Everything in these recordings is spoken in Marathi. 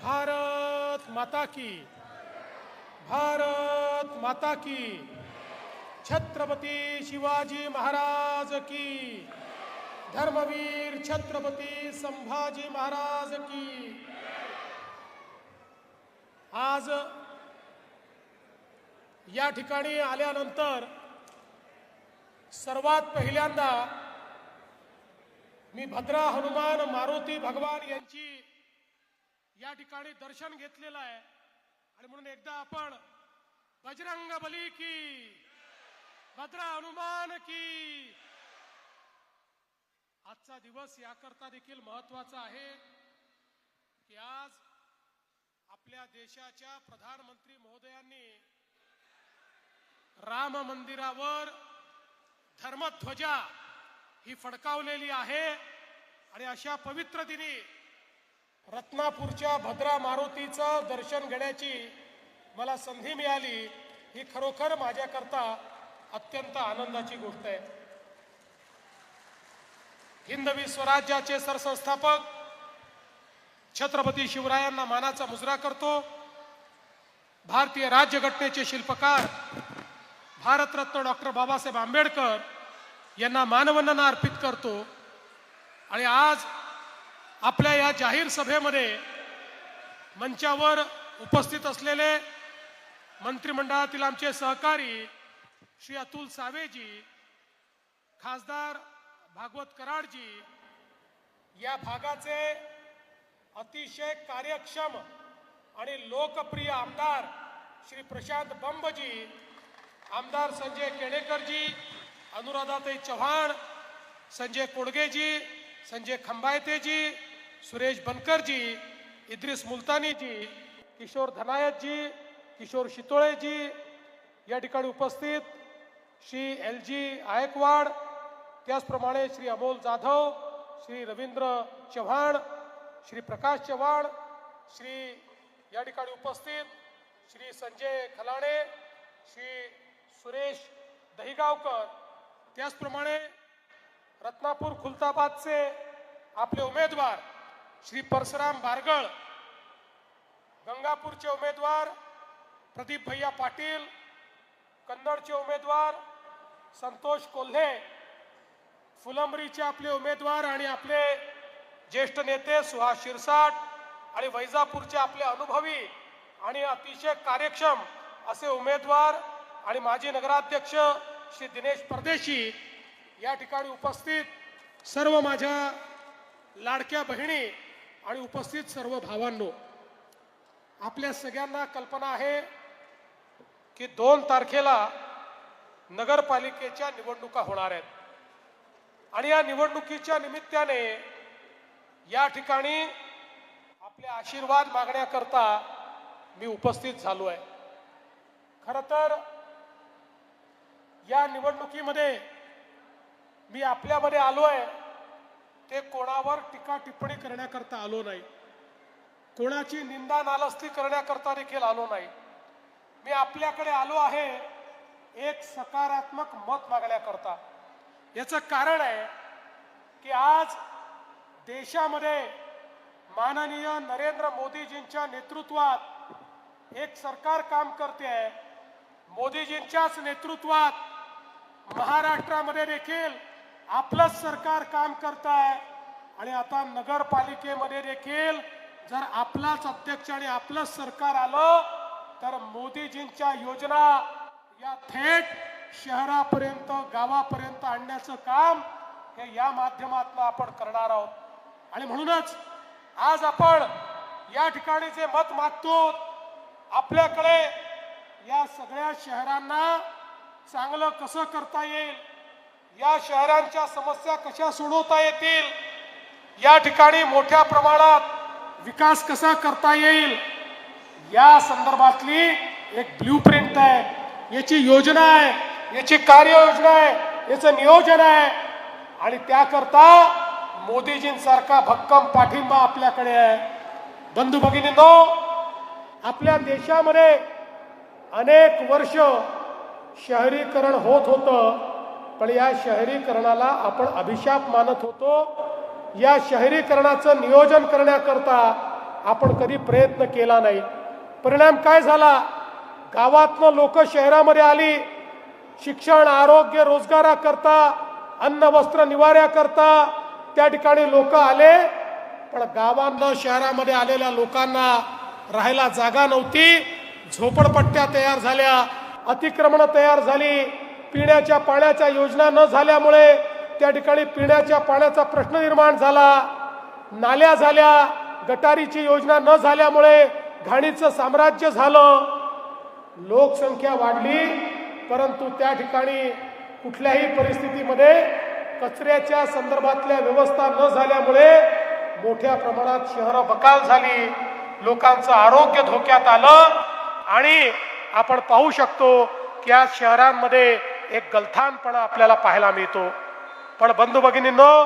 भारत माता की, भारत माता की, छत्रपती शिवाजी महाराज की, धर्मवीर छत्रपती संभाजी महाराज की। आज या ठिकाणी आल्यानंतर सर्वात पहिल्यांदा मी भद्रा हनुमान मारुती भगवान यांची या ठिकाणी दर्शन घेतलेलं आहे आणि म्हणून एकदा आपण बजरंग बली की, भद्रा हनुमान की। आजचा दिवस याकरता देखील महत्त्वाचा आहे की आज आपल्या देशाच्या प्रधानमंत्री महोदयांनी राम मंदिरावर धर्मध्वजा ही फडकावलेली आहे आणि अशा पवित्र दिनी रत्नापूरच्या भद्रा मारुतीचं दर्शन घेण्याची मला संधी मिळाली। ही खरोखर माझ्याकरता अत्यंत आनंदाची गोष्ट आहे। हिंदवी स्वराज्याचे सरसंस्थापक छत्रपती शिवरायांना मानाचा मुजरा करतो। भारतीय राज्यघटनेचे शिल्पकार भारतरत्न डॉक्टर बाबासाहेब आंबेडकर यांना मानवंदना अर्पित करतो। आणि आज आपल्या या जाहीर सभेमध्ये मंचावर उपस्थित असलेले मंत्रिमंडळातील आमचे सहकारी श्री अतुल सावेजी, खासदार भागवत कराडजी, या भागाचे अतिशय कार्यक्षम आणि लोकप्रिय आमदार श्री प्रशांत बंबजी, आमदार संजय केणेकरजी, अनुराधाताई चव्हाण, संजय कोडगेजी, संजय खंबायतेजी, सुरेश बनकरजी, इद्रिस मुलतानीजी, किशोर धनायतजी, किशोर शितोळेजी, या ठिकाणी उपस्थित श्री LG आयकवाड, त्याचप्रमाणे श्री अमोल जाधव, श्री रवींद्र चव्हाण, श्री प्रकाश चव्हाण, श्री या ठिकाणी उपस्थित श्री संजय खलाणे, श्री सुरेश दहिगावकर, त्याचप्रमाणे रत्नापूर खुलताबादचे आपले उमेदवार श्री परशुराम बारगळ, गंगापूरचे उमेदवार प्रदीप भैया पाटील, कन्नडचे उमेदवार संतोष कोल्हे, फुलंब्रीचे आपले उमेदवार आणि आपले ज्येष्ठ नेते सुहास शिरसाट आणि वैजापूरचे आपले अनुभवी आणि अतिशय कार्यक्षम असे उमेदवार आणि माजी नगराध्यक्ष श्री दिनेश परदेशी, या ठिकाणी उपस्थित सर्व माझ्या लाडक्या बहिणी आणि उपस्थित सर्व भावांनो, आपल्या सगळ्यांना कल्पना आहे की 2 तारखेला नगरपालिकेच्या निवडणुका होणार आहेत आणि या निवडणुकीच्या निमित्ताने या ठिकाणी आपले आशीर्वाद मागण्याकरता मी उपस्थित झालो आहे। खरं तर या निवडणुकीमध्ये मी आपल्यामध्ये आलो आहे ते कोणावर टीका टिप्पणी करण्याकरता आलो नाही, कोणाची निंदा नालस्ती करण्याकरता देखील आलो नाही। मी आपल्याकडे आलो आहे एक सकारात्मक मत मागण्याकरता। याचं कारण आहे की आज देशामध्ये माननीय नरेंद्र मोदीजींच्या नेतृत्वात एक सरकार काम करते आहे। मोदीजींच्याच नेतृत्वात महाराष्ट्रामध्ये देखील आपलंच सरकार काम करत आहे आणि आता नगरपालिकेमध्ये देखील जर आपलाच अध्यक्ष आणि आपलंच सरकार आलं तर मोदीजींच्या योजना या थेट शहरापर्यंत, गावापर्यंत आणण्याचं काम हे या माध्यमातून आपण करणार आहोत। आणि म्हणूनच आज आपण या ठिकाणी जे मत मागतो, आपल्याकडे या सगळ्या शहरांना चांगलं कसं करता येईल, या शहरांच्या समस्या कशा सोडवता येतील, या ठिकाणी मोठ्या प्रमाणात विकास कसा करता येईल, या संदर्भातली एक ब्ल्यूप्रिंट आहे, याची योजना आहे, याची कार्ययोजना आहे, याचं नियोजन आहे आणि त्याकरता मोदीजींसारखा भक्कम पाठिंबा आपल्याकडे आहे। बंधू भगिनींनो, आपल्या देशामध्ये अनेक वर्ष शहरीकरण होत होतं, पण या शहरीकरणाला आपण अभिशाप मानत होतो। या शहरीकरणाचं नियोजन करण्याकरता आपण कधी प्रयत्न केला नाही. परिणाम काय झाला? गावातनं लोक शहरामध्ये आली, शिक्षण, आरोग्य, रोजगाराकरता, अन्न, वस्त्र, निवाऱ्याकरता त्या ठिकाणी लोक आले. पण गावांना, शहरामध्ये आलेल्या लोकांना राहायला जागा नव्हती. झोपडपट्ट्या तयार झाल्या, अतिक्रमण तयार झाली. पिण्याच्या पाण्याच्या योजना न झाल्यामुळे त्या ठिकाणी पिण्याच्या पाण्याचा प्रश्न निर्माण झाला. नाल्या झाल्या, गटारीची योजना न झाल्यामुळे घाणीचं साम्राज्य झालं. लोकसंख्या वाढली, परंतु त्या ठिकाणी कुठल्याही परिस्थितीमध्ये कचऱ्याच्या संदर्भातल्या व्यवस्था न झाल्यामुळे मोठ्या प्रमाणात शहरं बकाल झाली. लोकांचं आरोग्य धोक्यात आलं आणि आपण पाहू शकतो की आज शहरांमध्ये एक गलथानपणा आपल्याला पाहायला मिळतो. पण बंधू भगिनींनो,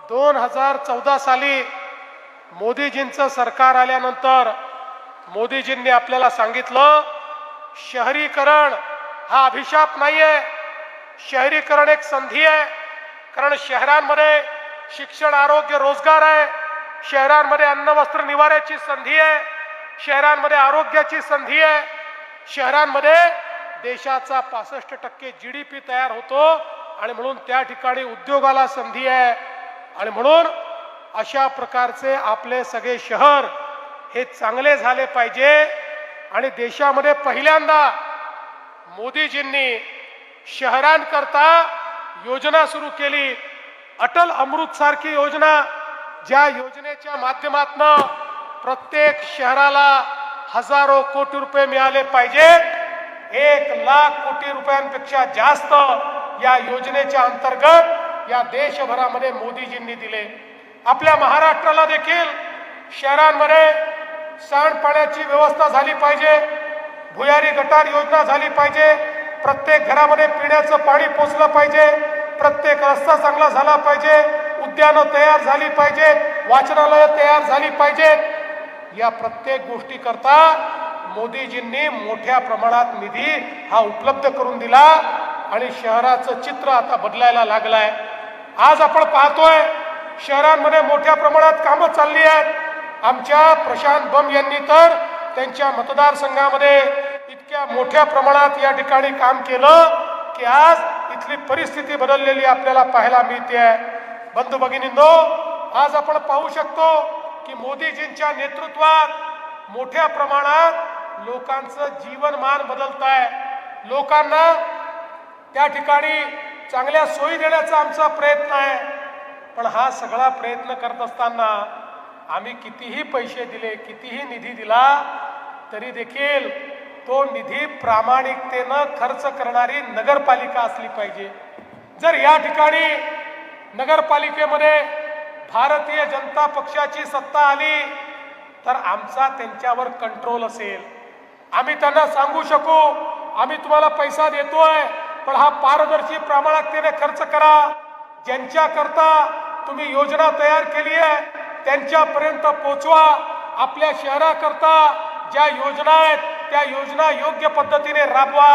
2014 साली मोदीजींचं सरकार आल्यानंतर मोदीजींनी आपल्याला सांगितलं, शहरीकरण हा अभिशाप नाहीये, शहरीकरण एक संधी आहे. कारण शहरांमध्ये शिक्षण, आरोग्य, रोजगार आहे. शहरांमध्ये अन्न, वस्त्र, निवाऱ्याची संधी आहे. शहरांमध्ये आरोग्याची संधी आहे. शहरांमध्ये देशाचा 65% GDP तयार होतो आणि म्हणून त्या ठिकाणी उद्योगाला संधी आहे. आणि म्हणून अशा प्रकारचे आपले सगळे शहर हे चांगले झाले पाहिजे. आणि देशामध्ये पहिल्यांदा मोदीजींनी शहरांकरता योजना सुरू केली, अटल अमृत सारखी योजना, ज्या योजनेच्या माध्यमातून प्रत्येक शहराला हजारो कोटी रुपये मिळाले पाहिजेत. 1,00,000 कोटी रुपयांपेक्षा जास्त या योजनेच्या अंतर्गत या देशभरामध्ये मोदीजींनी दिले. आपल्या महाराष्ट्राला देखील शहरांमध्ये सांडपाण्याची व्यवस्था झाली पाहिजे, भुयारी गटार योजना झाली पाहिजे, प्रत्येक घरामध्ये पिण्याचं पाणी पोचलं पाहिजे, प्रत्येक रस्ता चांगला झाला पाहिजे, उद्यानं तयार झाली पाहिजेत, वाचनालयं तयार झाली पाहिजेत. या प्रत्येक गोष्टी करता मोदीजींनी मोठ्या प्रमाणात निधी हा उपलब्ध करून दिला आणि शहराचं चित्र आता बदलायला लागलंय. आज आपण पाहतोय शहरांमध्ये मोठ्या प्रमाणात कामं चालली आहेत. आमच्या प्रशांत बंब यांनी तर त्यांच्या मतदारसंघामध्ये इतक्या मोठ्या प्रमाणात या ठिकाणी काम केलं की आज इथली परिस्थिती बदललेली आपल्याला पाहायला मिळते. बंधू भगिनींनो, आज आपण पाहू शकतो की मोदीजींच्या नेतृत्वात मोठ्या प्रमाणात लोकांचं जीवनमान बदलत आहे. लोकांना त्या ठिकाणी चांगल्या सोयी देण्याचा आमचा प्रयत्न आहे. पण हा सगळा प्रयत्न करत असताना आम्ही कितीही पैसे दिले, कितीही निधी दिला, तरी देखील तो निधी प्रामाणिकतेनं खर्च करणारी नगरपालिका असली पाहिजे. जर या ठिकाणी नगरपालिकेमध्ये भारतीय जनता पक्षाची सत्ता आली तर आमचा त्यांच्यावर कंट्रोल असेल. आम्ही त्यांना सांगू शकू, आम्ही तुम्हाला पैसा देतोय, पण हा पारदर्शी प्रामाणिकतेने खर्च करा. ज्यांच्याकरता तुम्ही योजना तयार केली आहे त्यांच्यापर्यंत पोचवा. आपल्या शहराकरता ज्या योजना आहेत त्या योजना योग्य पद्धतीने राबवा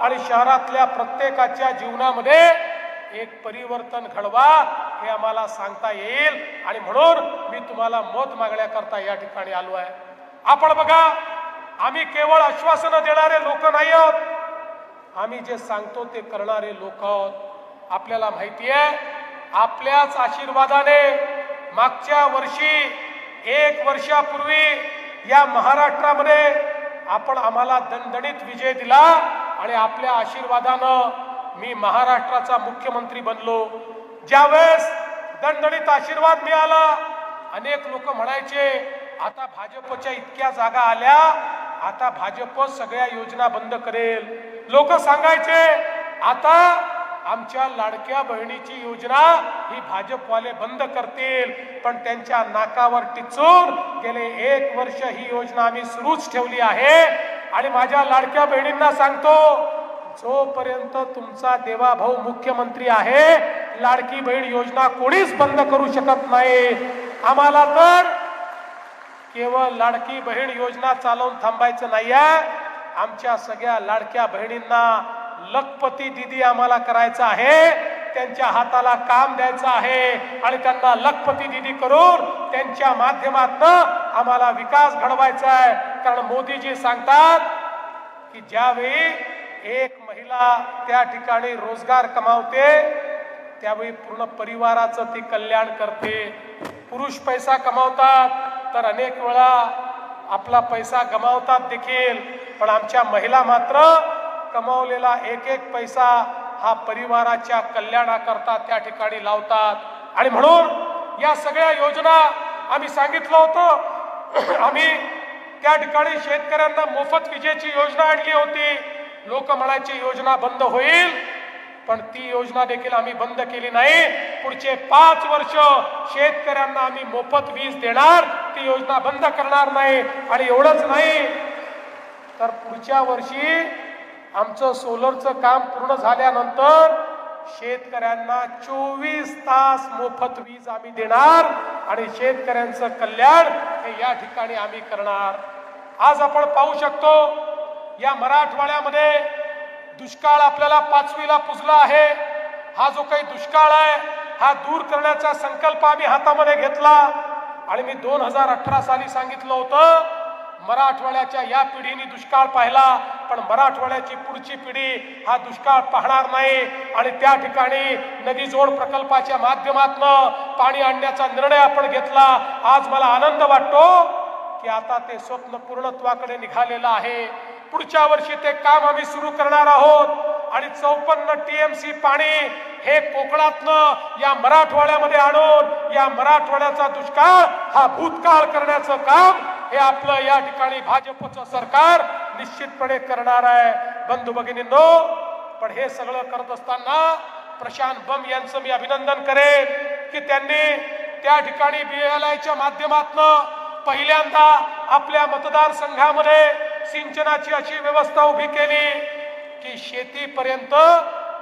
आणि शहरातल्या प्रत्येकाच्या जीवनामध्ये एक परिवर्तन घडवा, हे आम्हाला सांगता येईल. आणि म्हणून मी तुम्हाला मत मागण्याकरता या ठिकाणी आलो आहे. आपण बघा, आम्ही केवळ आश्वासनं देणारे लोक नाही आहोत, आम्ही जे सांगतो ते करणारे लोक आहोत. आपल्याला माहिती आहे, आपल्याच आशीर्वादाने मागच्या वर्षी 1 वर्षापूर्वी या महाराष्ट्रामध्ये आपण आम्हाला दणदणीत विजय दिला आणि आपल्या आशीर्वादानं मी महाराष्ट्राचा मुख्यमंत्री बनलो. ज्यावेळेस दणदणीत आशीर्वाद मिळाला, अनेक लोक म्हणायचे आता भाजपच्या इतक्या जागा आल्या, आता भाजप सगळ्या योजना बंद करेल. लोक सांगायचे आता आमच्या लाडक्या बहिणीची योजना ही भाजपवाले बंद करतील. पण त्यांच्या नाकावर टिचून गेले 1 वर्ष ही योजना आम्ही सुरूच ठेवली आहे. आणि माझ्या लाडक्या बहिणींना सांगतो, जोपर्यंत तुमचा देवाभाऊ मुख्यमंत्री आहे, लाडकी बहीण योजना कोणीच बंद करू शकत नाही. आम्हाला तर केवळ लाडकी बहीण योजना चालवून थांबायचं नाहीये, आमच्या सगळ्या लाडक्या बहिणींना लखपती दीदी आम्हाला करायचं आहे. त्यांच्या हाताला काम द्यायचं आहे आणि त्यांना लखपती दीदी करून त्यांच्या माध्यमातून आम्हाला विकास घडवायचा आहे. कारण मोदीजी सांगतात की ज्यावेळी एक महिला त्या ठिकाणी रोजगार कमावते त्यावेळी पूर्ण परिवाराचं ती कल्याण करते. पुरुष पैसा कमावतात तर अनेक वेळा आपला पैसा गमावतात देखील, पण आमच्या महिला मात्र कमावलेला एक एक पैसा हा परिवाराच्या कल्याणाकरता त्या ठिकाणी लावतात. आणि म्हणून या सगळ्या योजना आम्ही सांगितलं होतं. आम्ही त्या ठिकाणी शेतकऱ्यांना मोफत विजेची योजना आणली होती. लोक म्हणायची योजना बंद होईल, पण ती योजना देखील आम्ही बंद केली नाही. पुढचे 5 वर्ष शेतकऱ्यांना आम्ही मोफत वीज देणार, ती योजना बंद करणार नाही. आणि एवढंच नाही तर पुढच्या वर्षी आमचं सोलरचं काम पूर्ण झाल्यानंतर शेतकऱ्यांना 24 तास मोफत वीज आम्ही देणार आणि शेतकऱ्यांचं कल्याण हे या ठिकाणी आम्ही करणार. आज आपण पाहू शकतो या मराठवाड्यामध्ये दुष्काळ आपल्याला 5वीला पुजला आहे. हा जो काही दुष्काळ आहे हा दूर करण्याचा संकल्प आम्ही हातामध्ये घेतला. आणि मी 2018 साली सांगितलं होतं मराठवाड्याच्या या पिढीने दुष्काळ पाहिला, पण मराठवाड्याची पुढची पिढी हा दुष्काळ पाहणार नाही. आणि त्या ठिकाणी नदी जोड प्रकल्पाच्या माध्यमातून पाणी आणण्याचा निर्णय आपण घेतला. आज मला आनंद वाटतो की आता ते स्वप्न पूर्णत्वाकडे निघालेलं आहे. पुढच्या वर्षी ते काम आम्ही सुरू करणार आहोत आणि 54 TMC पाणी हे कोकणातनं या मराठवाड्यामध्ये आणून या मराठवाड्याचा दुष्काळ हा भूतकाळ करण्याचं काम हे आपलं या ठिकाणी भाजपचं सरकार निश्चितपणे करणार आहे. बंधू भगिनींनो, पण हे सगळं करत असताना प्रशांत बंब यांचं मी अभिनंदन करेन की त्यांनी त्या ठिकाणी BLIच्या माध्यमातून पहिल्यांदा आपल्या मतदारसंघामध्ये सिंचनाची अशी व्यवस्था उभी केली की शेतीपर्यंत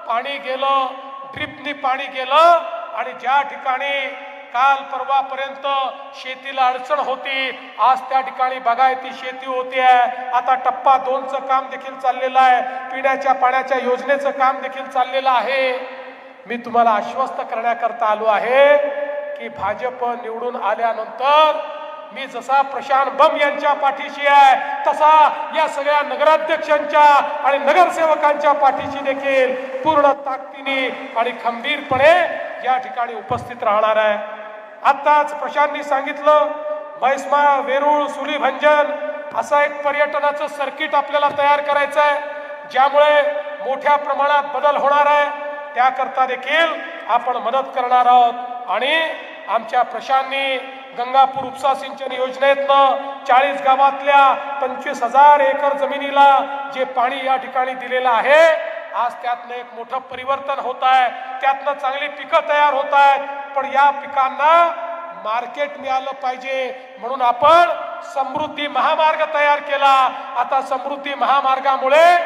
पाणी गेलं, ड्रिपनी पाणी गेलं. आणि ज्या ठिकाणी काल परवापर्यंत शेतीला अडचण होती, आज त्या ठिकाणी बागायती शेती होती आहे. आता टप्पा 2चं काम देखील चाललेलं आहे. पिण्याच्या पाण्याच्या योजनेचं काम देखील चाललेलं आहे. मी तुम्हाला आश्वस्त करण्याकरता आलो आहे की भाजप निवडून आल्यानंतर मी जसा प्रशांत बंब यांच्या पाठीशी आहे तसा या सगळ्या नगराध्यक्षांच्या आणि नगरसेवकांच्या पाठीशी देखील पूर्ण ताकदीने आणि खंबीरपणे या ठिकाणी उपस्थित राहणार आहे. आताच प्रशांतनी सांगितलं म्हैसमा, वेरूळ, सुलीभंजन असं एक पर्यटनाचं सर्किट आपल्याला तयार करायचं आहे, ज्यामुळे मोठ्या प्रमाणात बदल होणार आहे. त्याकरता देखील आपण मदत करणार आहोत. आणि आमच्या प्रशांतनी गंगापूर उपसा सिंचन योजनेतनं 40 गावातल्या 25,000 एकर जमिनीला जे पाणी या ठिकाणी दिलेलं आहे, आज त्यातनं एक मोठं परिवर्तन होत आहे. त्यातनं चांगली पिकं तयार होत आहेत. पण या पिकांना मार्केट मिळालं पाहिजे म्हणून आपण समृद्धी महामार्ग तयार केला. आता समृद्धी महामार्गामुळे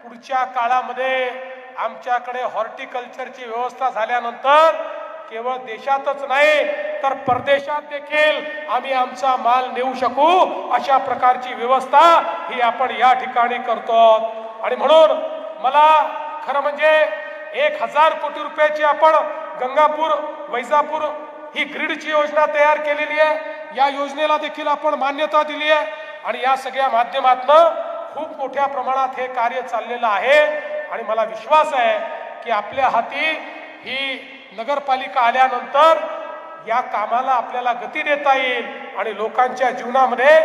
पुढच्या काळामध्ये आमच्याकडे हॉर्टिकल्चरची व्यवस्था झाल्यानंतर केवळ देशातच नाही तर परदेशात देखील आम्ही आमचा माल नेऊ शकू अशा प्रकारची व्यवस्था ही आपण या ठिकाणी करतो. आणि म्हणून मला खरं म्हणजे 1000 कोटी रुपयाची आपण गंगापूर वैजापूर ही ग्रीडची योजना तयार केलेली आहे. या योजनेला देखील आपण मान्यता दिली आहे आणि या सगळ्या माध्यमातून खूप मोठ्या प्रमाणात हे कार्य चाललेलं आहे. आणि मला विश्वास आहे की आपल्या हाती ही नगरपालिका आल्यानंतर या कामाला आपल्याला गती देता येईल आणि लोकांच्या जीवनामध्ये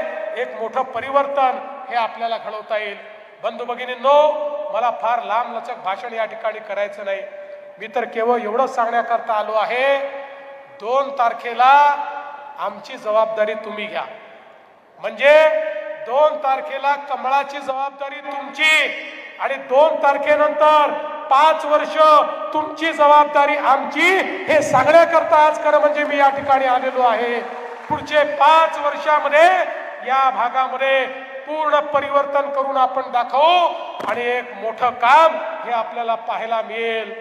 एक मोठं परिवर्तन हे आपल्याला घडवता येईल. बंधू भगिनींनो, मला फार लांब लचक भाषण या ठिकाणी करायचं नाही. मी तर केवळ एवढंच सांगण्याकरता आलो आहे, 2 तारखेला आमची जबाबदारी तुम्ही घ्या. म्हणजे 2 तारखेला कमळाची जबाबदारी तुमची आणि 2 तारखेनंतर 5 वर्ष तुमची जबाबदारी आमची हे सांगण्याकरता आज खरं म्हणजे मी या ठिकाणी आलेलो आहे. पुढचे 5 वर्षामध्ये या भागामध्ये पूर्ण परिवर्तन करून आपण दाखवू आणि एक मोठं काम हे आपल्याला पाहायला मिळेल.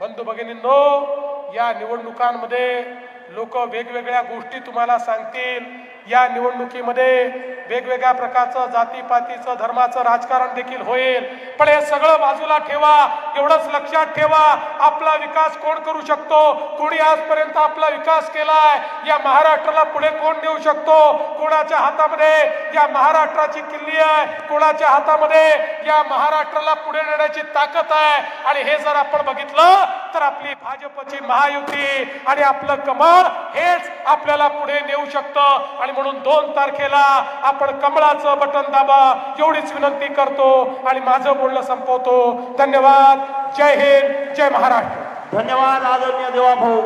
बंधू भगिनींनो, या निवडणुकांमध्ये लोक वेगवेगळ्या गोष्टी तुम्हाला सांगतील. या निवडणुकीमध्ये वेगवेगळ्या प्रकारचं जातीपातीचं धर्माचं राजकारण देखील होईल, पण हे सगळं बाजूला ठेवा. एवढंच लक्षात ठेवा, आपला विकास कोण करू शकतो, कोणी आजपर्यंत आपला विकास केलाय, या महाराष्ट्राला पुढे कोण नेऊ शकतो, कोणाच्या हातामध्ये या महाराष्ट्राची किल्ली आहे, कोणाच्या हातामध्ये या महाराष्ट्राला पुढे नेण्याची ताकद आहे. आणि हे जर आपण बघितलं तर आपली भाजपची महायुती आणि आपलं कमळ हेच आपल्याला पुढे नेऊ शकतं. आणि म्हणून 2 तारखेला आपण कमळाचं बटन दाबा एवढीच विनंती करतो आणि माझं बोलणं संपवतो. धन्यवाद. जय हिंद, जय महाराष्ट्र. धन्यवाद आदरणीय देवा भाऊ.